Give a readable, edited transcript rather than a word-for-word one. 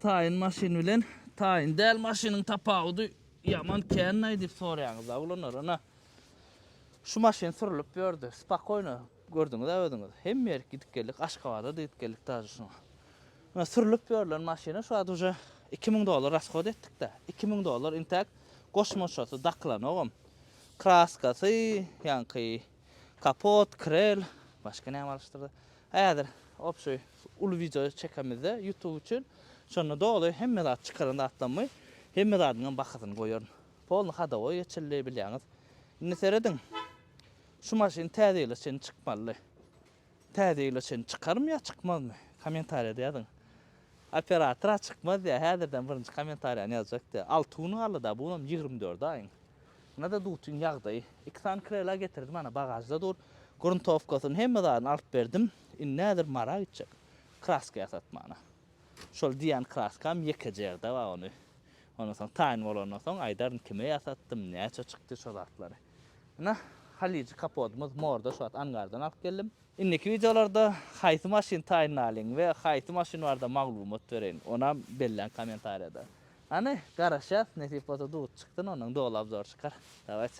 tayin maşin bilen tayin del maşinin tapağıdı yaman kennay dip soraýaňyz ulanlar ana. Şu maşin sürülüp gördü. Spakoyna gördüňiz ödüňiz. Hem yer gidip geldik Aşgabatda gidip geldik taýy şuna. Mana sürülüp görlen maşina şu ad uja $2000 raskod etdik de. $2000 intek goşmaşasy daklanogam. Kraskasy, ýanky kapot, krel, başga näme alışdyrdy. Häzir opşy ulu video çekemizde YouTube üçün. Şonu dolu hemme zat çykaranda atlanmay, hemme zatynyň bakasyny goýar. Polny hada goý geçirle bilýäňiz. Indi seredin. Şu maşin täzeyle sen çıkmaly. Täzeyle sen çıkarmy ýa çıkmazmy? Kommentariýada ýazyň. Operator çıkmaz ýa häzirden birinji kommentariýany ýazjakdy. Altuny alyda bunam 24 aýyň. Nada dutun ýagdaý. 2 tane krela getirdim mana bagajda dur. Gruntovkasyny hemme zatyny alyp berdim. Indi nädir mara gitjek. Kraska ýasatmana. Şol diýen kraskam ýekejerde wa onu. Ondan soň taýin bolandan soň aýdaryn kime ýasattym, näçe çykdy şol atlary. Ana halici kapodumuz morda şu at angardan alıp geldim. Indiki videolarda haýsy maşin taýinlalyň we haýsy maşin barda maglumat bereň. Ona bellen kommentariýada. Ana garaşas nesip bolsa dut çykdyn, onuň dolap zor çykar. Dawaj.